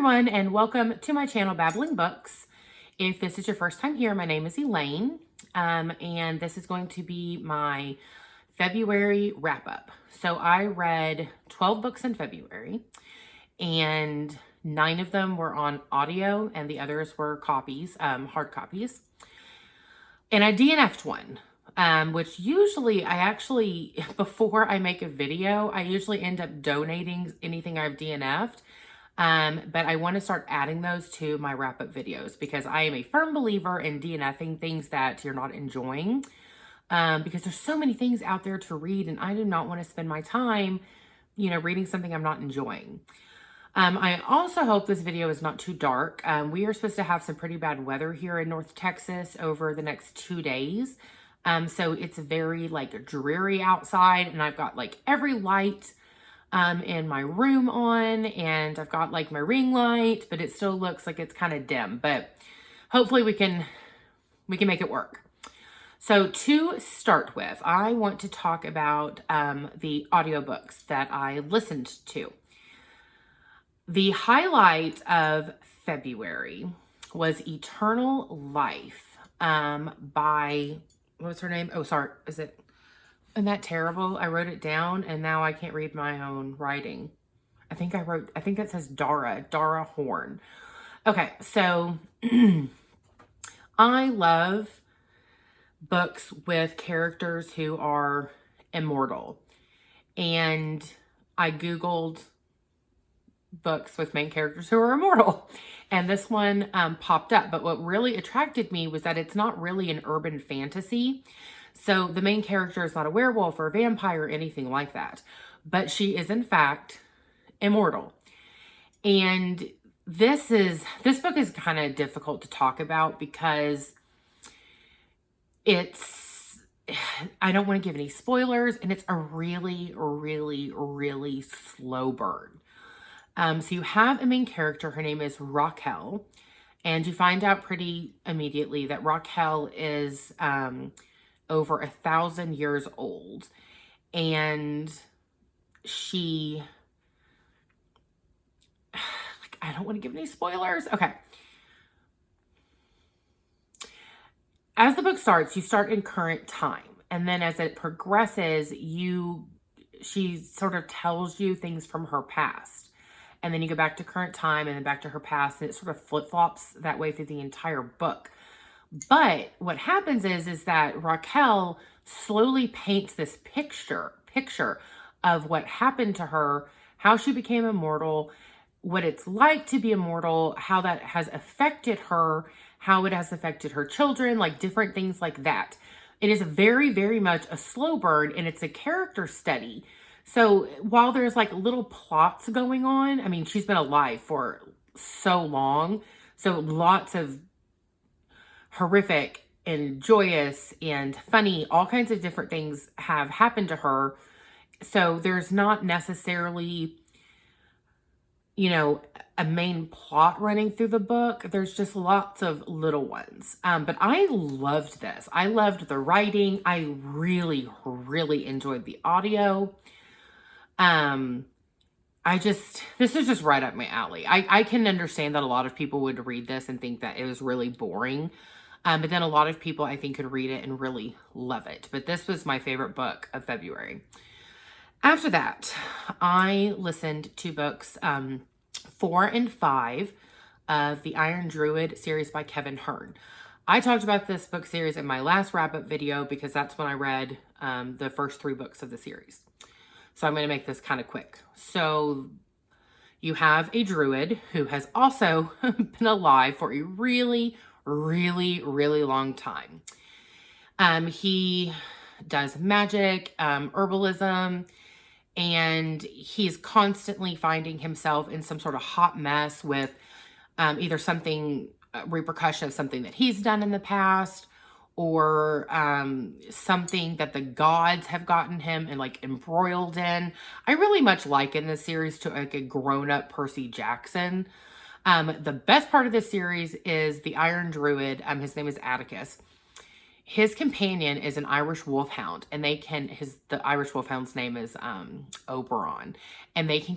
everyone, and welcome to my channel, Babbling Books. If this is your first time here, my name is Elaine, and this is going to be my February wrap-up. So I read 12 books in February, and 9 of them were on audio, and the others were copies, hard copies. And I DNF'd one. Which usually before I make a video, I usually end up donating anything I've DNF'd. But I want to start adding those to my wrap-up videos because I am a firm believer in DNFing things that you're not enjoying. Because there's so many things out there to read, and I do not want to spend my time, reading something I'm not enjoying. I also hope this video is not too dark. We are supposed to have some pretty bad weather here in North Texas over the next 2 days. So it's very dreary outside, and I've got every light in my room on, and I've got my ring light, but it still looks like it's kind of dim, but hopefully we can make it work. So to start with, I want to talk about the audiobooks that I listened to. The highlight of February was Eternal Life by, what's her name? Oh, sorry. Isn't that terrible? I wrote it down and now I can't read my own writing. I think that says Dara Hearne. Okay, so I love books with characters who are immortal. And I Googled books with main characters who are immortal. And this one popped up. But what really attracted me was that it's not really an urban fantasy. So the main character is not a werewolf or a vampire or anything like that. But she is, in fact, immortal. And this book is kind of difficult to talk about because I don't want to give any spoilers, and it's a really, really, really slow burn. So you have a main character, her name is Raquel, and you find out pretty immediately that Raquel is over 1,000 years old, and she, I don't want to give any spoilers. Okay. As the book starts, you start in current time, and then as it progresses, she sort of tells you things from her past. And then you go back to current time and then back to her past, and it sort of flip-flops that way through the entire book. But what happens is that Raquel slowly paints this picture of what happened to her, how she became immortal, what it's like to be immortal, how that has affected her, how it has affected her children, different things like that. It is very, very much a slow burn, and it's a character study. So while there's little plots going on, I mean, she's been alive for so long. So lots of horrific and joyous and funny, all kinds of different things have happened to her. So there's not necessarily, a main plot running through the book. There's just lots of little ones. But I loved this. I loved the writing. I really, really enjoyed the audio. This is just right up my alley. I can understand that a lot of people would read this and think that it was really boring. But then a lot of people, I think, could read it and really love it. But this was my favorite book of February. After that, I listened to books 4 and 5 of the Iron Druid series by Hearne. I talked about this book series in my last wrap-up video because that's when I read the first 3 books of the series. So I'm going to make this kind of quick. So you have a druid who has also been alive for a really, really, really long time. He does magic, herbalism, and he's constantly finding himself in some sort of hot mess with either repercussion of something that he's done in the past, or something that the gods have gotten him and embroiled in. I really much liken this series to a grown-up Percy Jackson. The best part of this series is the Iron Druid. His name is Atticus. His companion is an Irish wolfhound, and the Irish wolfhound's name is Oberon, and they can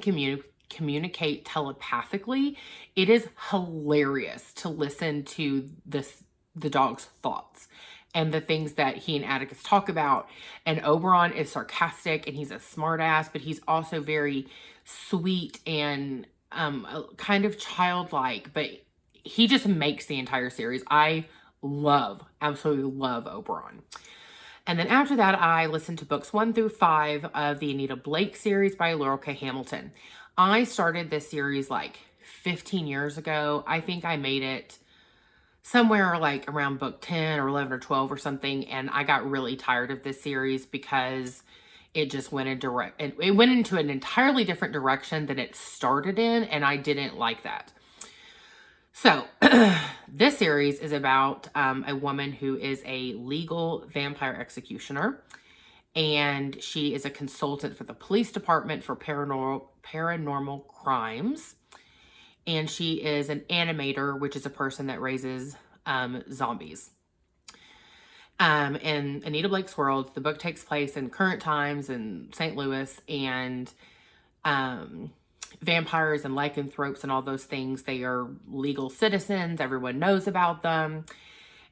communicate telepathically. It is hilarious to listen to the dog's thoughts and the things that he and Atticus talk about. And Oberon is sarcastic and he's a smartass, but he's also very sweet and kind of childlike, but he just makes the entire series. I absolutely love Oberon. And then after that, I listened to books 1 through 5 of the Anita Blake series by Laurel K. Hamilton. I started this series like 15 years ago. I think I made it somewhere like around book 10 or 11 or 12 or something. And I got really tired of this series because it just went into an entirely different direction than it started in. And I didn't like that. So this series is about a woman who is a legal vampire executioner, and she is a consultant for the police department for paranormal crimes. And she is an animator, which is a person that raises zombies. In Anita Blake's world, the book takes place in current times in St. Louis, and vampires and lycanthropes and all those things, they are legal citizens. Everyone knows about them.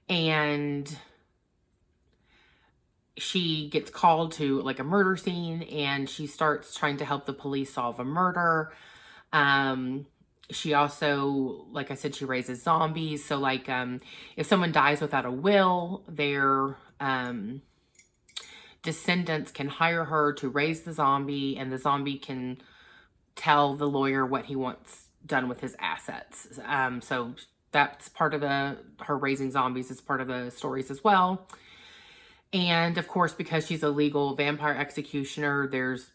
And she gets called to like a murder scene, and she starts trying to help the police solve a murder. She also, like I said, she raises zombies. So like if someone dies without a will, their descendants can hire her to raise the zombie, and the zombie can tell the lawyer what he wants done with his assets. So that's part of her raising zombies is part of the stories as well. And of course, because she's a legal vampire executioner, there's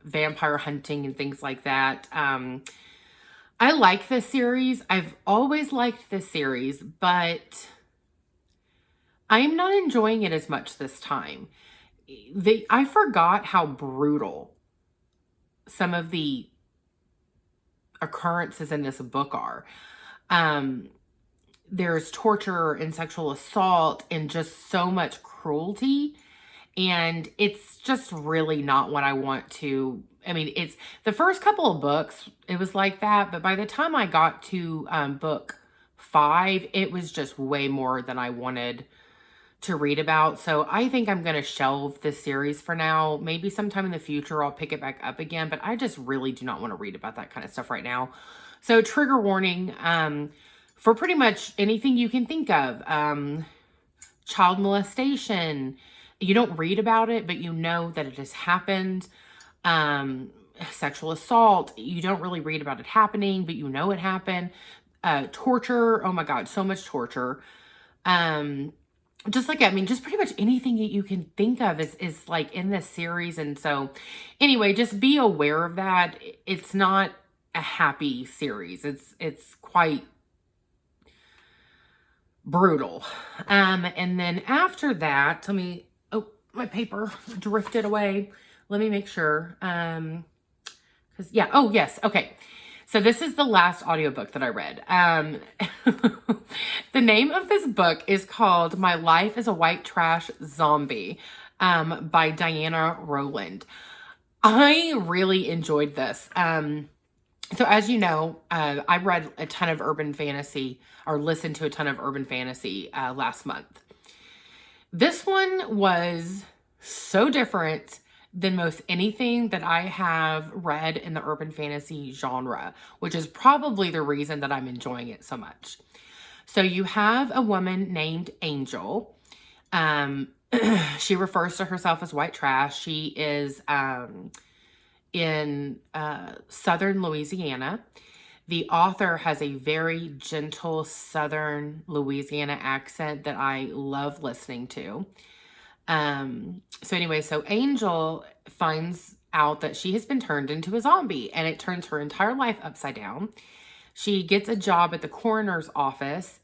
vampire hunting and things like that. I like this series. I've always liked this series, but I'm not enjoying it as much this time. I forgot how brutal some of the occurrences in this book are. There's torture and sexual assault and just so much cruelty. And it's just really not what I want to. I mean, it's the first couple of books, it was like that. But by the time I got to book 5, it was just way more than I wanted to read about. So I think I'm going to shelve this series for now. Maybe sometime in the future I'll pick it back up again, but I just really do not want to read about that kind of stuff right now. So trigger warning for pretty much anything you can think of. Child molestation. You don't read about it, but you know that it has happened. Sexual assault. You don't really read about it happening, but you know it happened. Torture. Oh my God, so much torture. Just pretty much anything that you can think of is like in this series. And so anyway, just be aware of that. It's not a happy series. It's quite brutal. And then after that, my paper drifted away. Let me make sure. Okay. So this is the last audiobook that I read. The name of this book is called My Life as a White Trash Zombie by Diana Rowland. I really enjoyed this. So as you know, I read a ton of urban fantasy or listened to a ton of urban fantasy last month. This one was so different than most anything that I have read in the urban fantasy genre, which is probably the reason that I'm enjoying it so much. So you have a woman named Angel. She refers to herself as white trash. She is in southern Louisiana. The author has a very gentle southern Louisiana accent that I love listening to. So Angel finds out that she has been turned into a zombie, and it turns her entire life upside down. She gets a job at the coroner's office.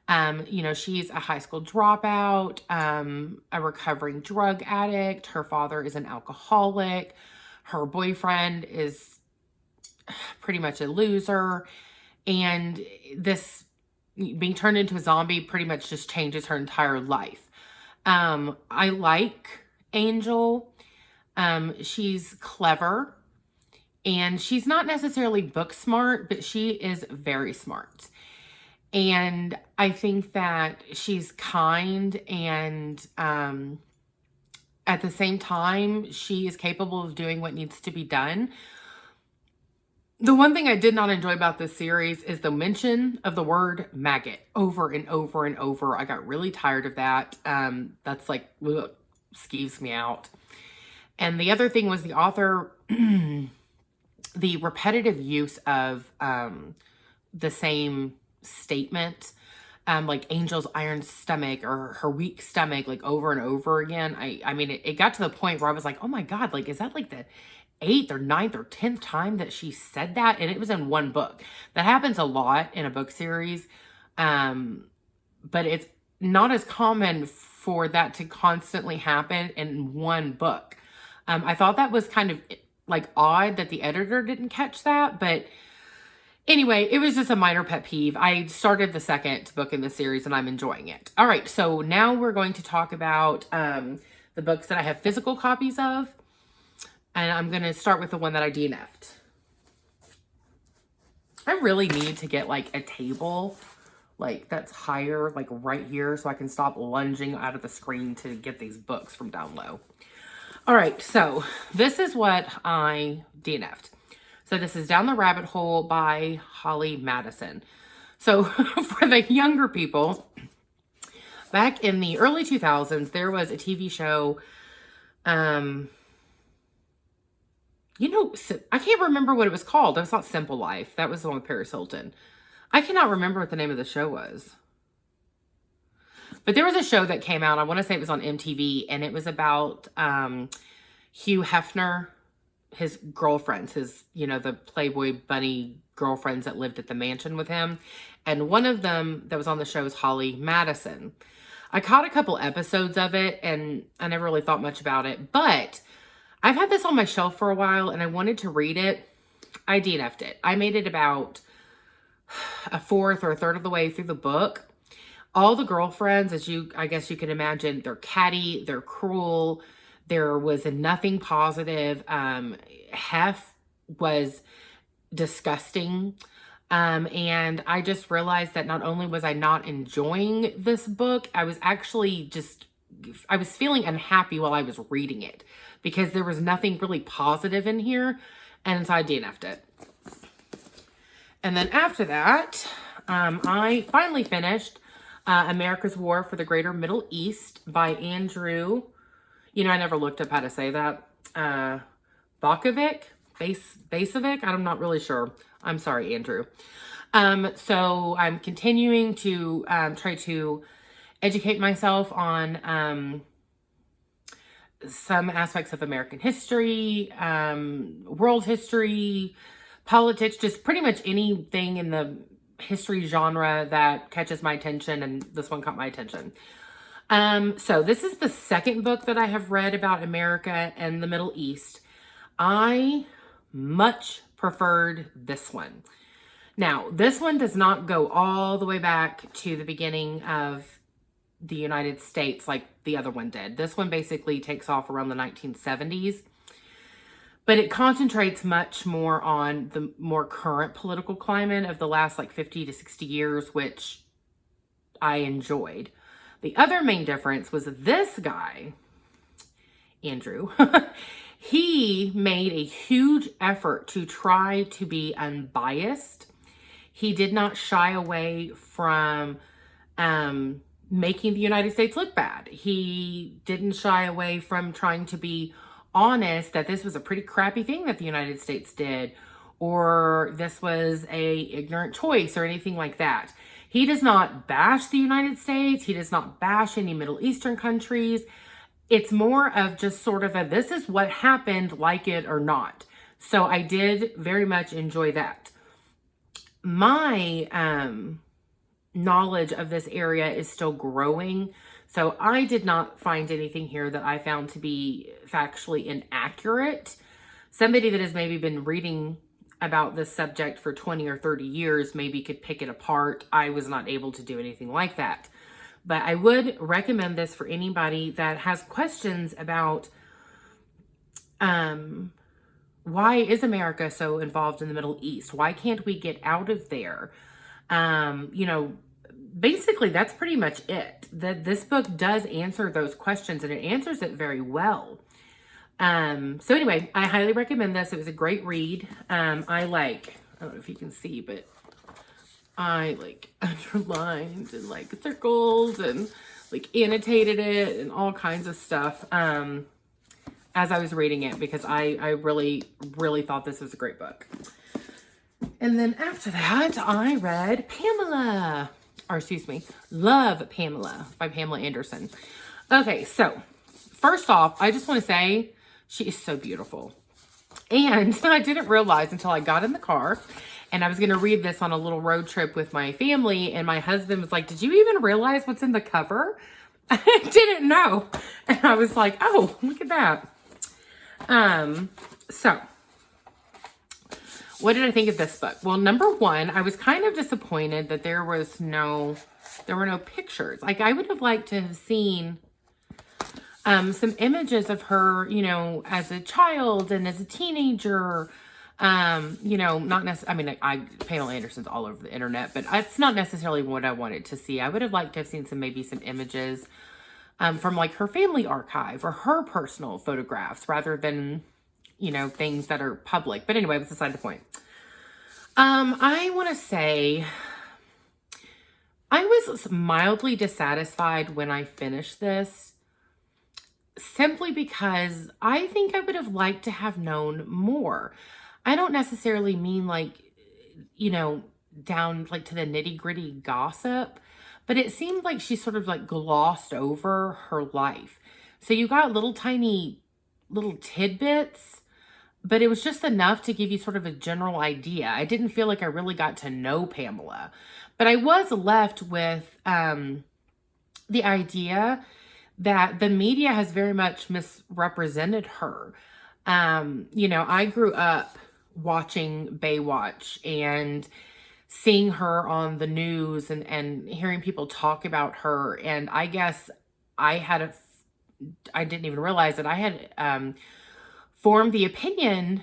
She's a high school dropout, a recovering drug addict. Her father is an alcoholic. Her boyfriend is pretty much a loser. And this being turned into a zombie pretty much just changes her entire life. I like Angel. She's clever And she's not necessarily book smart, but she is very smart. And I think that she's kind, and at the same time, she is capable of doing what needs to be done. The one thing I did not enjoy about this series is the mention of the word maggot over and over and over. I got really tired of that. That's like, ugh, skeeves me out. And the other thing was the author, the repetitive use of the same statement, like Angel's iron stomach or her weak stomach, like over and over again. I mean, it got to the point where I was like, oh my God, like, is that like the 8th or 9th or 10th time that she said that? And it was in one book. That happens a lot in a book series. But it's not as common for that to constantly happen in one book. I thought that was kind of like odd that the editor didn't catch that, but anyway, it was just a minor pet peeve. I started the second book in the series and I'm enjoying it. All right, so now we're going to talk about the books that I have physical copies of. And I'm going to start with the one that I DNF'd. I really need to get like a table like that's higher, like right here, so I can stop lunging out of the screen to get these books from down low. All right, so this is what I DNF'd. So this is Down the Rabbit Hole by Holly Madison. So for the younger people, back in the early 2000s, there was a TV show, you know, I can't remember what it was called. It was not Simple Life. That was the one with Paris Hilton. I cannot remember what the name of the show was. But there was a show that came out, I want to say it was on MTV, and it was about Hugh Hefner, his girlfriends, his, you know, the Playboy bunny girlfriends that lived at the mansion with him. And one of them that was on the show is Holly Madison. I caught a couple episodes of it, and I never really thought much about it. But I've had this on my shelf for a while, and I wanted to read it. I DNF'd it. I made it about a fourth or a third of the way through the book. All the girlfriends, I guess you can imagine, they're catty, they're cruel. There was nothing positive. Hef was disgusting. And I just realized that not only was I not enjoying this book, I was actually I was feeling unhappy while I was reading it because there was nothing really positive in here. And so I DNF'd it. And then after that, I finally finished America's War for the Greater Middle East by Andrew. You know, I never looked up how to say that. Bacevich? I'm not really sure. I'm sorry, Andrew. So I'm continuing to try to educate myself on some aspects of American history, world history, politics, just pretty much anything in the history genre that catches my attention, and this one caught my attention. So this is the second book that I have read about America and the Middle East. I much preferred this one. Now, this one does not go all the way back to the beginning of the United States like the other one did. This one basically takes off around the 1970s. But it concentrates much more on the more current political climate of the last like 50 to 60 years, which I enjoyed. The other main difference was this guy, Andrew, he made a huge effort to try to be unbiased. He did not shy away from making the United States look bad. He didn't shy away from trying to be honest that this was a pretty crappy thing that the United States did, or this was a ignorant choice or anything like that. He does not bash the United States. He does not bash any Middle Eastern countries. It's more of just sort of a, this is what happened, like it or not. So I did very much enjoy that. My knowledge of this area is still growing. So I did not find anything here that I found to be factually inaccurate. Somebody that has maybe been reading about this subject for 20 or 30 years maybe could pick it apart. I was not able to do anything like that. But I would recommend this for anybody that has questions about why is America so involved in the Middle East? Why can't we get out of there? You know, basically that's pretty much it. This book does answer those questions, and it answers it very well. So anyway, I highly recommend this. It was a great read. I don't know if you can see, but I underlined and circled and annotated it and all kinds of stuff as I was reading it, because I really, really thought this was a great book. And then after that, I read Love Pamela by Pamela Anderson. Okay, so first off, I just want to say she is so beautiful. And I didn't realize until I got in the car and I was going to read this on a little road trip with my family. And my husband was like, did you even realize what's in the cover? I didn't know. And I was like, oh, look at that. So what did I think of this book? Well, number one, I was kind of disappointed that there were no pictures. I would have liked to have seen some images of her, you know, as a child and as a teenager. You know, not necessarily, Pamela Anderson's all over the internet, but it's not necessarily what I wanted to see. I would have liked to have seen maybe some images from her family archive or her personal photographs rather than, you know, things that are public. But anyway, that's beside the point. I want to say I was mildly dissatisfied when I finished this, simply because I think I would have liked to have known more. I don't necessarily mean you know, down to the nitty gritty gossip, but it seemed like she sort of glossed over her life. So you got little tidbits, but it was just enough to give you sort of a general idea. I didn't feel like I really got to know Pamela, but I was left with the idea that the media has very much misrepresented her. You know, I grew up watching Baywatch and seeing her on the news and hearing people talk about her. And I guess I didn't even realize that I had formed the opinion,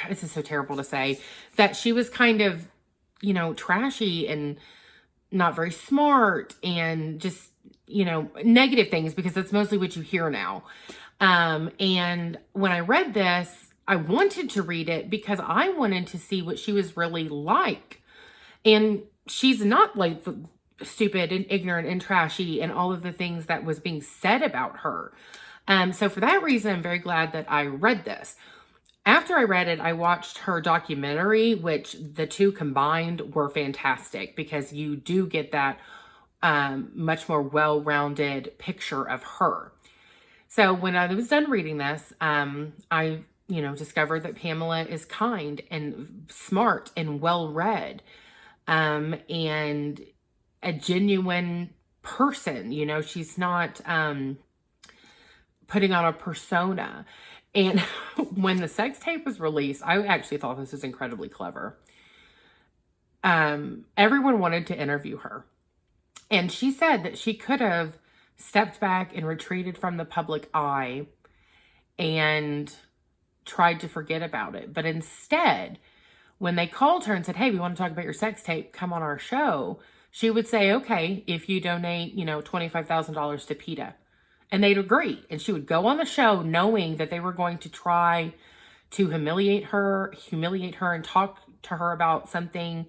this is so terrible to say, that she was kind of, you know, trashy and not very smart and just, you know, negative things, because that's mostly what you hear now. And when I read this, I wanted to read it because I wanted to see what she was really like. And she's not stupid and ignorant and trashy and all of the things that was being said about her. So for that reason, I'm very glad that I read this. After I read it, I watched her documentary, which the two combined were fantastic, because you do get that much more well-rounded picture of her. So when I was done reading this, I, you know, discovered that Pamela is kind and smart and well-read, and a genuine person. You know, she's not putting on a persona. And when the sex tape was released, I actually thought this was incredibly clever. Everyone wanted to interview her. And she said that she could have stepped back and retreated from the public eye and tried to forget about it. But instead, when they called her and said, hey, we want to talk about your sex tape, come on our show, she would say, okay, if you donate, you know, $25,000 to PETA. And they'd agree. And she would go on the show knowing that they were going to try to humiliate her and talk to her about something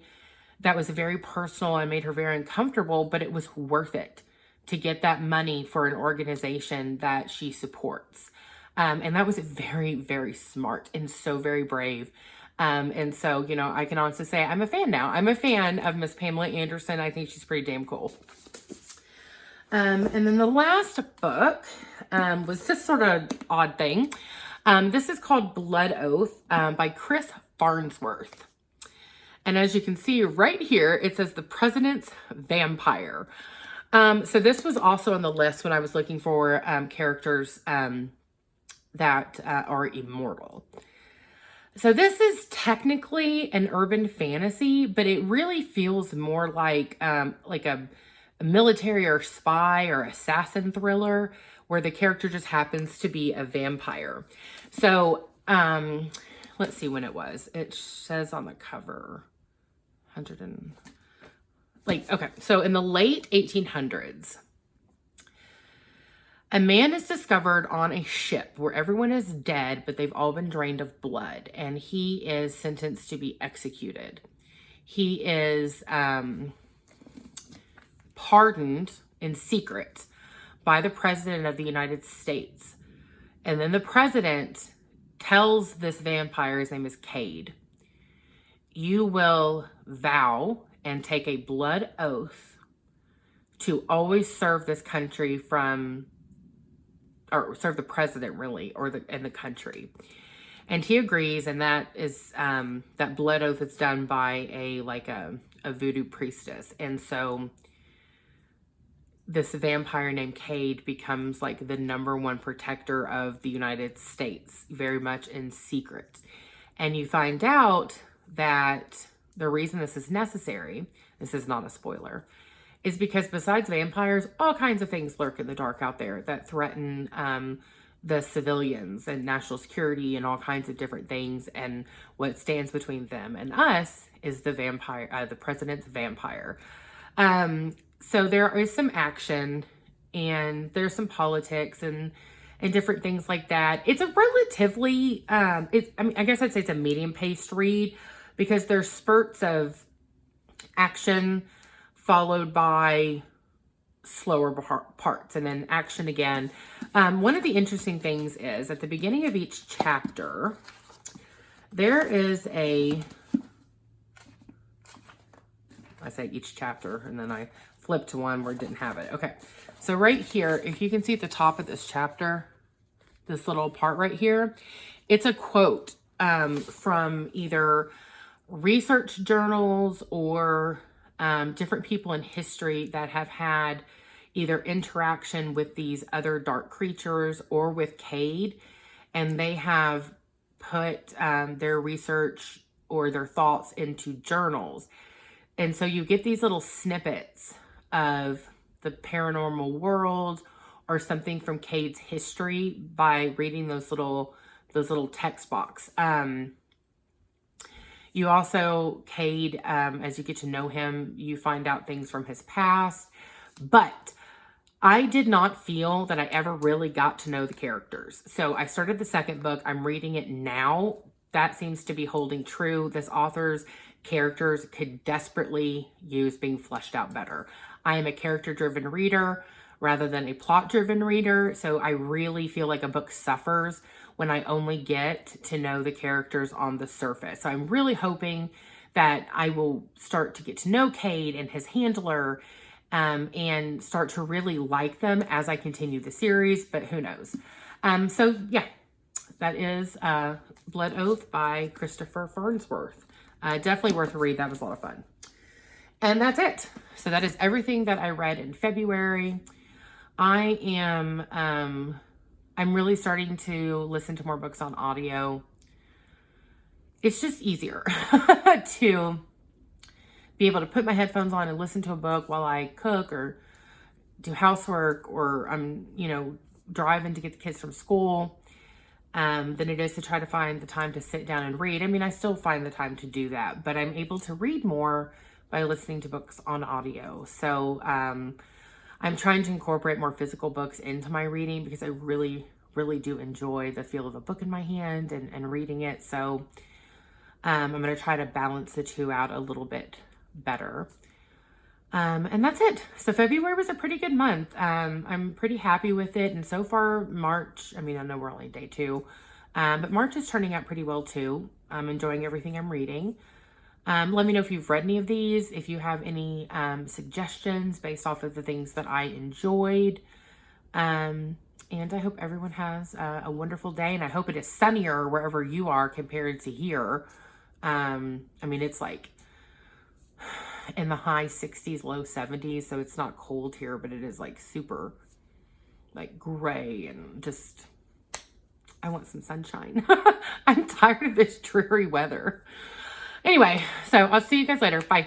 that was very personal and made her very uncomfortable, but it was worth it to get that money for an organization that she supports. And that was very, very smart and so very brave. And so, you know, I can honestly say I'm a fan now. I'm a fan of Miss Pamela Anderson. I think she's pretty damn cool. And then the last book was this sort of odd thing. This is called Blood Oath by Chris Farnsworth. And as you can see right here, it says The President's Vampire. So this was also on the list when I was looking for characters that are immortal. So this is technically an urban fantasy, but it really feels more like a military or spy or assassin thriller where the character just happens to be a vampire. So let's see when it was. It says on the cover, 100 and, like, okay. So in the late 1800s, a man is discovered on a ship where everyone is dead, but they've all been drained of blood, and he is sentenced to be executed. He is pardoned in secret by the President of the United States. And then the President tells this vampire, his name is Cade, you will vow and take a blood oath to always serve this country or serve the president really, and the country. And he agrees, and that is, that blood oath is done by a voodoo priestess. And so this vampire named Cade becomes like the #1 protector of the United States, very much in secret. And you find out that the reason this is necessary, this is not a spoiler, is because besides vampires, all kinds of things lurk in the dark out there that threaten the civilians and national security and all kinds of different things. And what stands between them and us is the vampire, the president's vampire. So there is some action, and there's some politics and different things like that. It's a relatively, I guess I'd say it's a medium-paced read, because there's spurts of action followed by slower parts, and then action again. One of the interesting things is at the beginning of each chapter, there is I say each chapter, and then I flipped to one where it didn't have it. Okay, so right here, if you can see at the top of this chapter, this little part right here, it's a quote from either research journals or different people in history that have had either interaction with these other dark creatures or with Cade, and they have put their research or their thoughts into journals. And so you get these little snippets of the paranormal world or something from Cade's history by reading those little text box. You also, Cade, as you get to know him, you find out things from his past. But I did not feel that I ever really got to know the characters. So I started the second book. I'm reading it now. That seems to be holding true. This author's characters could desperately use being fleshed out better. I am a character-driven reader rather than a plot-driven reader. So I really feel like a book suffers when I only get to know the characters on the surface. So I'm really hoping that I will start to get to know Cade and his handler, and start to really like them as I continue the series, but who knows. So yeah, that is Blood Oath by Christopher Farnsworth. Definitely worth a read. That was a lot of fun. And that's it. So that is everything that I read in February. I'm really starting to listen to more books on audio. It's just easier to be able to put my headphones on and listen to a book while I cook or do housework, or I'm, driving to get the kids from school, than it is to try to find the time to sit down and read. I mean, I still find the time to do that, but I'm able to read more by listening to books on audio. So I'm trying to incorporate more physical books into my reading, because I really, really do enjoy the feel of a book in my hand and reading it. So I'm going to try to balance the two out a little bit better. And that's it. So February was a pretty good month. I'm pretty happy with it. And so far March, I know we're only day 2, but March is turning out pretty well too. I'm enjoying everything I'm reading. Let me know if you've read any of these, if you have any suggestions based off of the things that I enjoyed. And I hope everyone has a wonderful day, and I hope it is sunnier wherever you are compared to here. It's like in the high 60s, low 70s, so it's not cold here, but it is like super like gray and just, I want some sunshine. I'm tired of this dreary weather. Anyway, so I'll see you guys later. Bye.